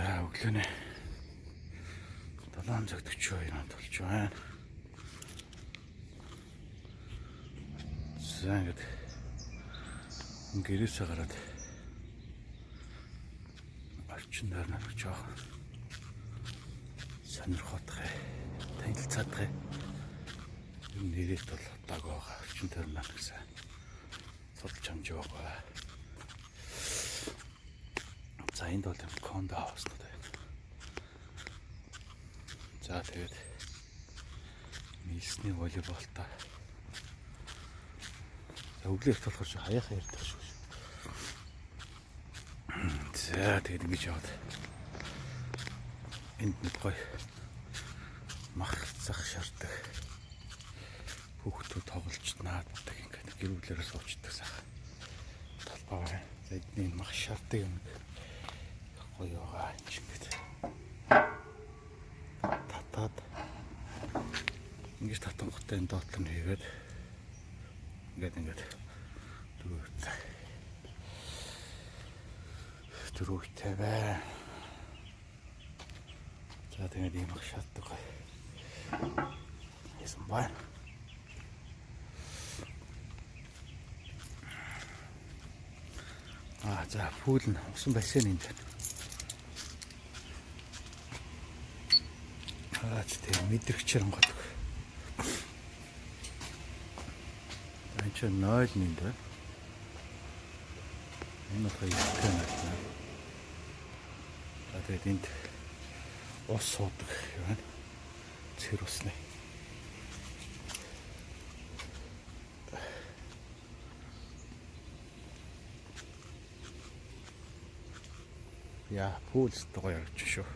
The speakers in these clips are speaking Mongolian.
За өглөөний 7:42 болж байна. За ингээд гэрээсээ гараад орчин дээр нэг жоохон сонирхоодох, танилцаадах юм нэрээд бол удааг байгаа. Орчин дээр нэг гэсэн судалж амж байгаа. За энд бол кондо хауснууд байна. За тэгээд нийлсний волейболтой. Өглөө их болохоор хаяахан ярьдаг шүү. За тэгээд ингэж яваад энд нэг гоё махцах шаарддаг хүүхдүүд тоглож нааддаг ингээд гэр бүлээрээ суучдаг сайхан талбай байна. За эдний мах шаарддаг юм гоё байгаа юм шиг ингээд татаад ингэж татангуудтай энэ доотлон хийгээд ингээд дөрөвтэй бай. За тэгээд ийм их шатдаг гоё. Ясан байна. За пүүл нь усан бассейн энд байна. Тэгээд мэдрэгчээр онгодог. Энэ ч 0 минут байна. Энэ бол ихтэй байна. Тэгээд энд ус суудаг юм байна. Цэр усны. Яа, пүүлс гоё явж шүү.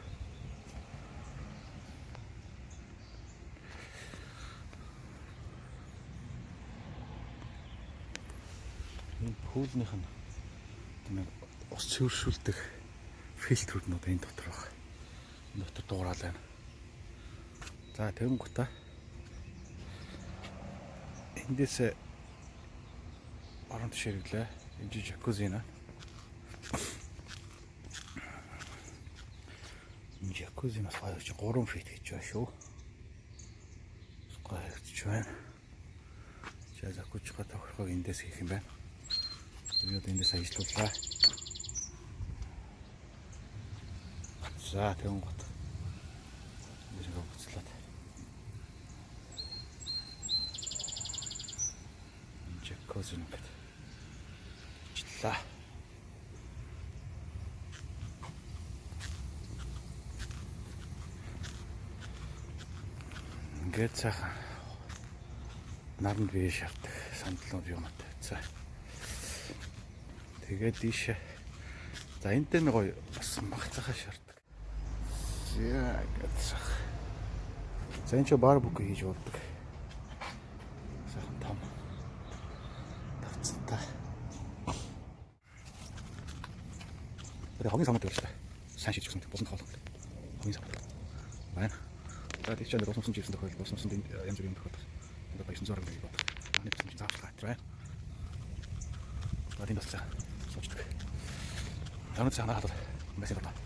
Энэ пүүлнийх нь нэг ус цэвэршүүлдэг фильтрүүд энэ дотор байна. Энэ дотор дуурал байна. За тэгэнгүүтээ эндээс орон тишээрлээ. Энэ жакузи нэ. Энэ жакузи нас хоёр 3 фит гэж байна шүү. Гоё гэж байна. За жакузигаа тохирохыг эндээс хийх юм байна. Тэгээд эндээс ажиллууллаа. За тэгэн гот. Ирэх өгцлээд. Жакузи нэгэд. Члаа. Ингээд цаахан наранд бие шавдаг сандлууд юм аа. За. Тэгээд ийшээ. За энд дээр нэг гоё бас махцахаа шаарддаг. За ингээд цаах. За энэ ч барбекю хийж болдог. Сайхан том. Тавцантай. Тэр хогийн самт гэж байна. Сайн шийдэж өгсөн болсон хоол. Хогийн самт. Байна. За тийч чанар усан жирсэн тохиол болсон янз бүрийн тохиол. Энэ баясан зураг гэж бод. Аны гэсэн чинь заавал байна. За тийм бас суучдаг. Ямар ч санаа хадвал мессеж байна.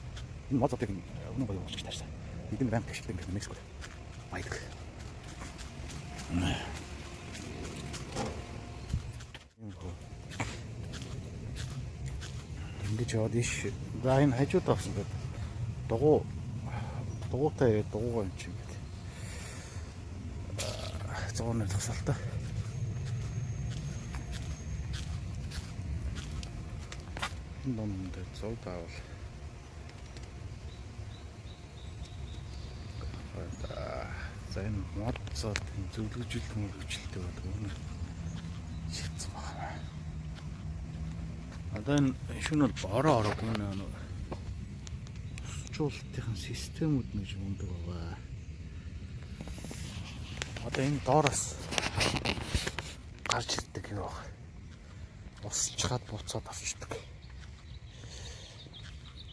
Энэ мод зовтыг өнөө гоё болчих тааштай. Эдгээр рамп гიშдэг юм Мексик. Байдаг. Ингэж яваад иш. За энэ хажууд авсан гэдэг. Дугуйтай дугуйгаа юм чинь. 100-ны тасалтай. Энэ донд зов таавал. За энэ мод цаад зөвлөгжүүлэлт хөгжилтэй байдаг юм. Шийдсэн байна. Одоо энэ шүүн бол ороо гэнэ чуултын системүүд нэг юм ундаг байгаа. Одоо энэ доороос гарч ирдэг юм байна. Усчаад буцаад авчдаг.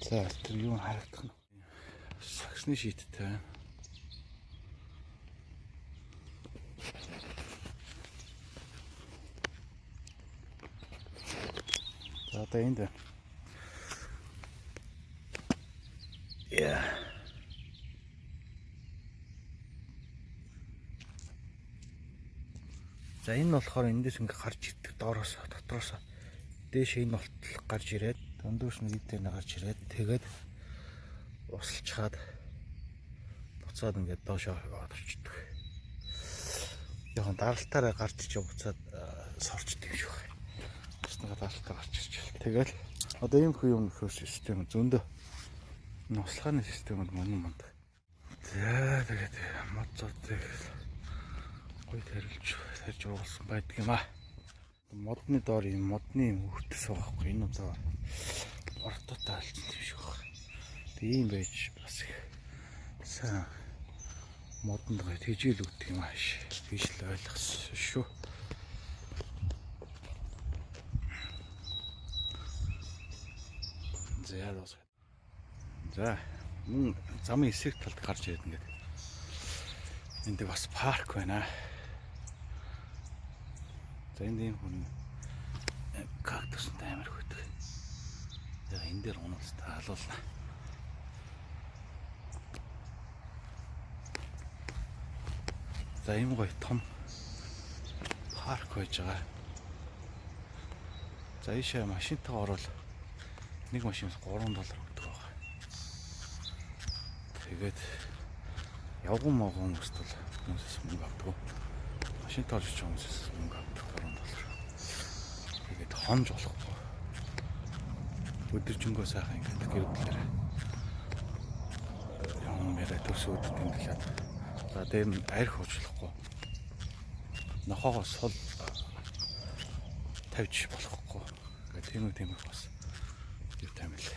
За тэр юу харагдах нь? Саксны шийттэй байна. За одоо энд байна. Яа. За энэ болохоор эндээс ингээ гарч ирдэг доороос дотроос дээш энэ болтол гарч ирээд дундууш нь эдээр нь гарч ирээд тэгээд усалчаад буцаад ингээд доошоо орчдөг. Яг даралтаараа гарч ич буцаад сорчдөг юм шиг байна. Баснагаа даралтаар гарч ирчихэл. Тэгээд одоо ийм хүү юм нөхөр систем зөндөө услаханы системд манд. За тэгээд моцоодыг гоё тарьж уулсан байдаг юм аа. Модны доор юм модны өвтөс байхгүй энэ одоо ортотой алцсан юм шиг байна. Тэг ийм байж бас их сайн модонд гоё тэжээл өгдөг юм ааш. Биш л ойлгосон шүү. За мөн замын эсрэг талд гарч ирээд ингээд энд бас парк байна. За энд ийм хүн кактустай амар хөтг. Яг энэ дээр унаастай халуулна. За ийм гоё том парк байж байгаа. За ийшээ машинтаа орвол нэг машинаас $3 өгдөг байгаа. Тэгээд явган могон хүмүүст бол хүмүүсээс мөнгө авдаг. Машинтаа орж байгаа хүмүүсээс мөнгө авдаг $3. Тэгээд хонж болохгүй. Өдөржингөө сайхан ингээд гэр бүлээр юм яриа төсөөд тэмдэглээд. За дээр нь арх уучлахгүй. Нохоогоо сул тавьж болохгүй. Ингээд тийм их бас юу тамил.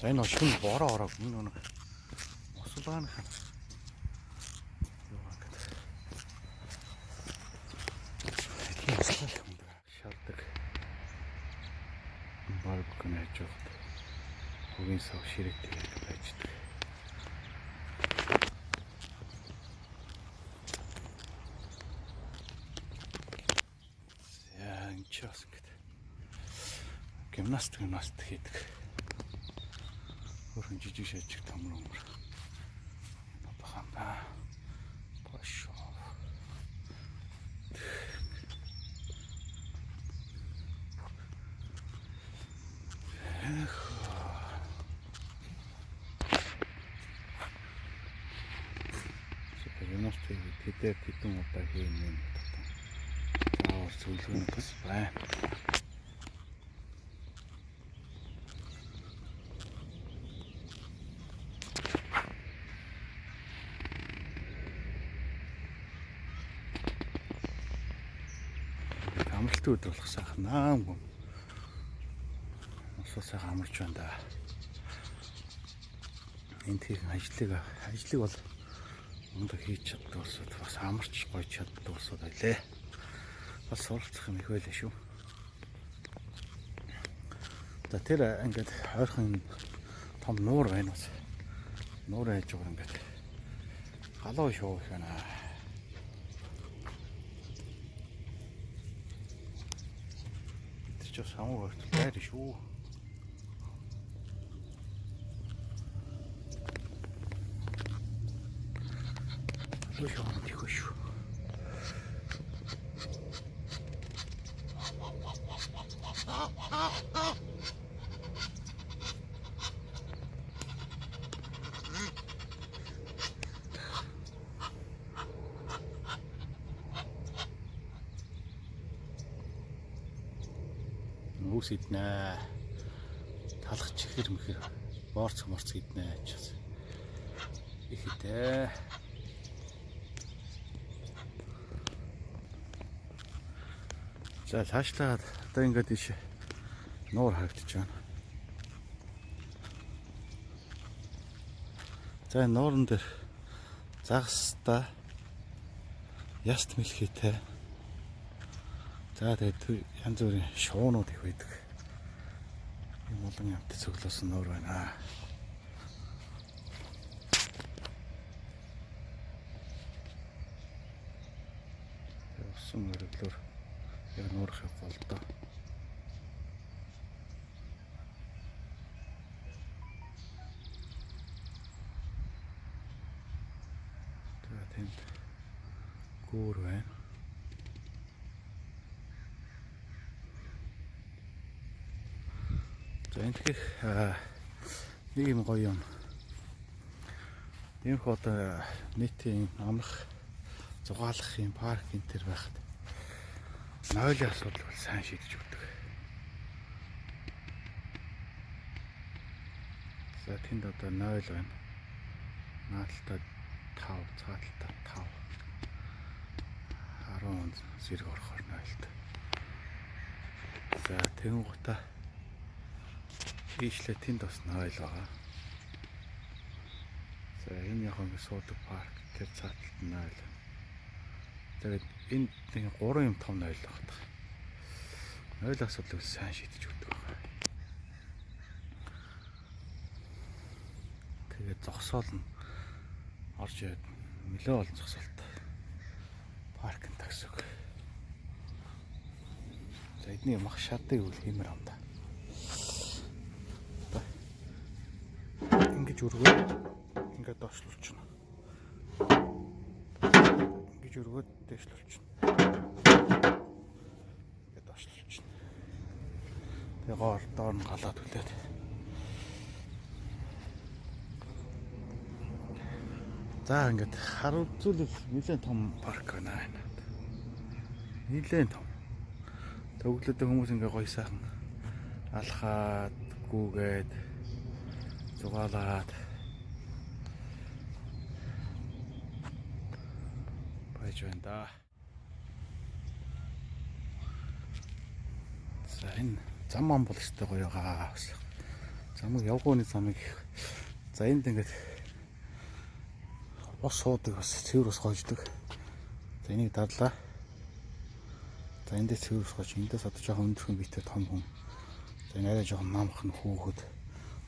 За энэ ошин бороо ороог мөн нэг мосулааны хан. Шалдаг барбекю хийж байгаа. Хөгийн сав ширээтэй байждаг. Яа энэ ч бас ингэ. Гимнастик хийдэг. Хөрхөн жижиг шажиг томроо. Бахамба. Пошо. Гимнастик хийдэг хэдэн удаа хийнэ юм. Аа зөвлөгөө бас байна. Амралтын өдөр болох сайхан наам. Усаа сайхан амарч байна да. Энд хийх ажлыг бол өндөр хийж чаддаг болсод бас амарч гоё чаддаг болсод байлээ. Бас суралцах юм их байлаа шүү. За тэр ингээд хойрхон том нуур байна бас. Нуур хайж байгаа ингээд галуу шоу их байна. Тэр ч самуу багт байр шүү. Тихо шүү. Нүс иднэ. Талах чихэр мэхэр борц иднэ гэж. Ихэдэ. За цаашлаад одоо ингээд ийш нуур харагдаж байна. За нууран дээр загастай яст мэлхийтэй. За тэгээд янз бүрийн шуунууд их байдаг. Ийм олон юмтай цуглуулсан нуур байна. Усан мөрөглөөр яг нуурах болдоо. тэнд гүүр байна. За энэ тэгэхээр нэг юм гоё юм. Иймэрхүү одоо нийтийн амрах, зугаалах юм парк энэ төр байхад нойлын асуудал бол сайн шийдэж өгдөг. За тэнд одоо 0 байна. Наалтаа 5, цааталтаа 5. 10 зэрэг орохоор 0-т. За тэнгуутаа ийшлээ тэнд бас 0 байгаа. За энэ яг ингэ суудаг парк тэр цааталт 0. Тэгээд энд нэг 3 юм том 0 байгаа. 0 асуудлыг сайн шийдэж өгдөг байна. Тэгээд зогсоол нь орж ирээд нэлээд олон зогсоолт паркын таксиг. За эдний мах шатыг үл хиймээр юм да. Ингэж өргөөд ингээд доошлуулчихна. Ингэж өргөөд дээшлүүлчихна. Ингээд доошлуулчихна. Тэгээ доор нь галаад хүлээд. За ингээд хар үзүүлэл нэлээд том парк байна. Нэлээд том. Төвлөдөө хүмүүс ингээ гоё сайхан алхаад, гүүгээд, зугаалаад байж байна да. За энэ зам ам бол өстой гоё байгаа. Замыг явгооны замыг. За энд ингээд ус суудаг бас цэвэр ус гоождөг. За энийг дадлаа. За эндээс цэвэр ус гоож, эндээс одоо жоохон өндөрхөн биетэй том хүн. За энэ арай жоохон намхан хүүхэд.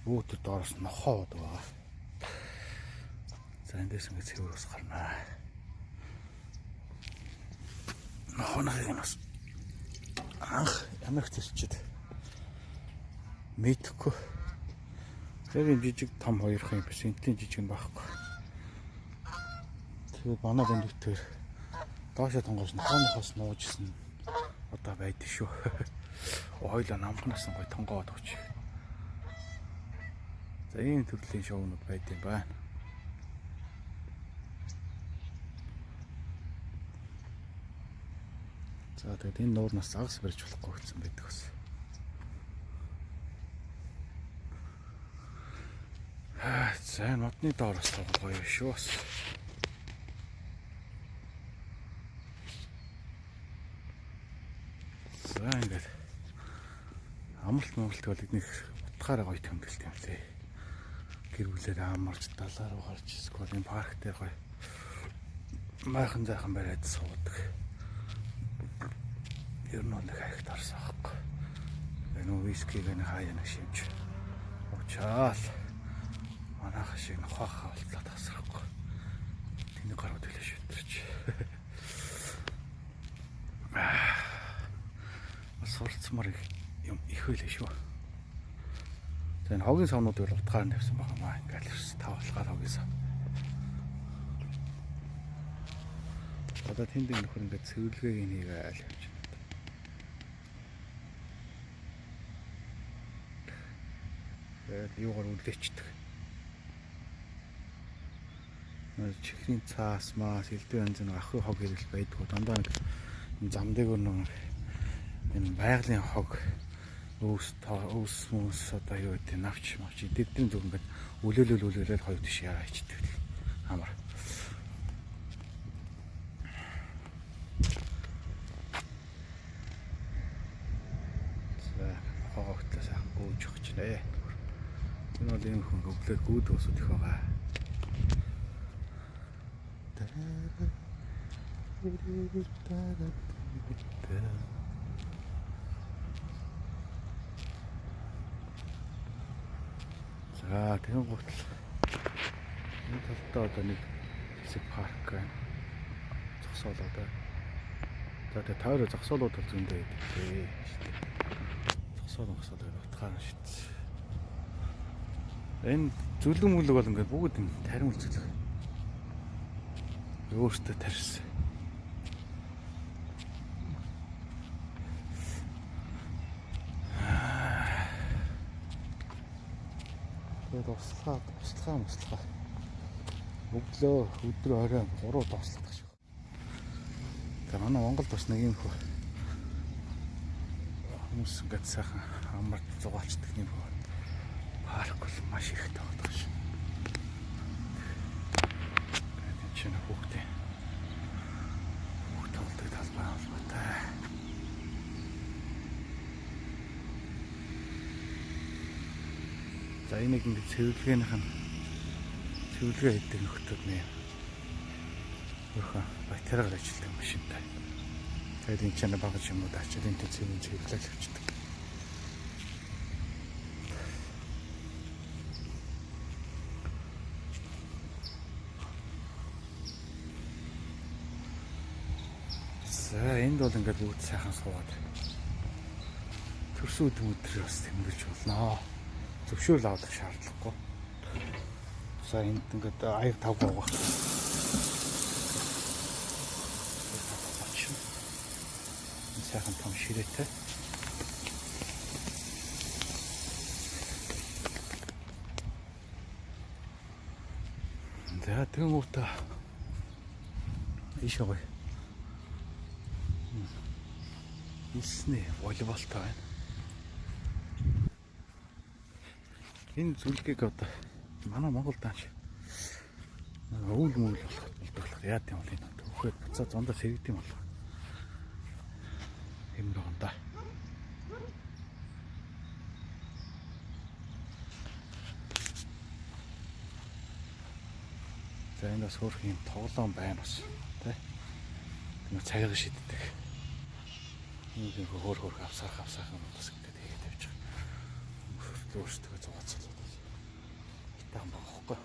Өөтөр доороос нохоо удаг байгаа. За эндээс ингээд цэвэр ус гарнаа. Нохооныг нь бас анх ямар их зэлчихэд мэдхгүй. Тэр юм жижиг том хоёрхан юм биш. Энтлийн жижиг нь байхгүй. Тэгээд манай дэндвтэр доошо тонгоос нохооноос нуужсэн одоо байдаг шүү. Хойлоо намхнаас нь гой тонгоод өгч. За ийм төрлийн шоунууд байд юм байна. За тэгээд энэ нуурнаас загас барьж болохгүй гэсэн байдаг бас. За модны доороос гоё шүү бас. За ингээд амралт бол эднийх утгаараа гоё тэмдэглэт юм лээ. Гэр бүлээр амарч далаа руу гарч эсвэл энэ парк дээр гоё майхан зайхан бариад суудаг. Ер нь нэг хайхт орсон аахгүй. Энэ вискиг нэг хаяа нэг шимж. Уучаал. Манайх шиг нохоо хавлаад тасрахгүй. Тэний гарууд хэлээ шүтэрч. Суралцмаар юм их байлээ шүү. За энэ хогийн савнууд бол утгаар тавьсан байгаа маа. Ингээл 5 болохоор хогийн сав. Одоо тэнд нөхөр ингээд цэвэрлэгийг хийгээл явж байна. Тэгээд юугаар үлдээчдэг. Чихний цаас маас элдв янз нэг ахын хог хэрэг байдгүй. Дандаа нэг зам дээгүүр нэг энэ байгалийн хог өөс одоо юу гэдэг навч мавч эдгэрийн зүг ингээд үлээлэл хоёр тийш яраа ичдэг амар. За хогогтлаа сайхан гүйж өгч нэ. Энэ бол ийм хүн өглөө гүйд өсөд их байгаа. За тэгэн гутал энэ талдаа одоо нэг хэсэг парк байна. Зогсоолоо одоо. За тэгээ тойроо зогсоолууд бол зөндөө байдаг. Зогсоол утгаар шийдсэн. Энэ зүлэг мүлэг бол ингээд бүгд тарим үзүүлэг. Өөртөө тарьсан. Тэгээд туслахаа. Өглөө өдөр орой 3 тоослогдох шүү. Тэгээд манай Монголд бас нэг юм хөө хүмүүс ингээд сайхан амар зугаалцдаг юм хөө парк бол маш ихтэй байдаг шүү. Тэгээд чинь хүүхдээ тоглодог талбай болоотой. За энийг ингээд цэвэрлэгээнийх нь цэвэрлэгээ хийдэг нөхдөд нэ. Өөрхөн батарейгаар ажилладаг машинтай. Тэгээд энэ ч багаж юмуд ачаад энэ цэвэрлэл авчдаг. За энд бол ингээд бүгд сайхан суугаад төрсөн өдөр бас тэмдэглэж болно. Зөвшөөрөл авах шаардлагагүй. За энд ингээд аяг тав гоогох. Энэ сайхан том ширээтэй. За тэгмүүтээ ийш гоё. Илснэ волейболтой байна. Энэ зүлгийг одоо манай Монгол дааш өвөл мөвөл болох яа гэм бол энэ төвхөд буцаа зондоо сэрэгдэм болох. Юм доо. За энэ бас хөөх юм тоглоом байна бас тий. Энэ цагийг шиддэг. Нэг хөөх авсаах юм бас ингээд хийгээд явж байгаа. Өөрсдөө зугаацсан. Итаан багхгүй.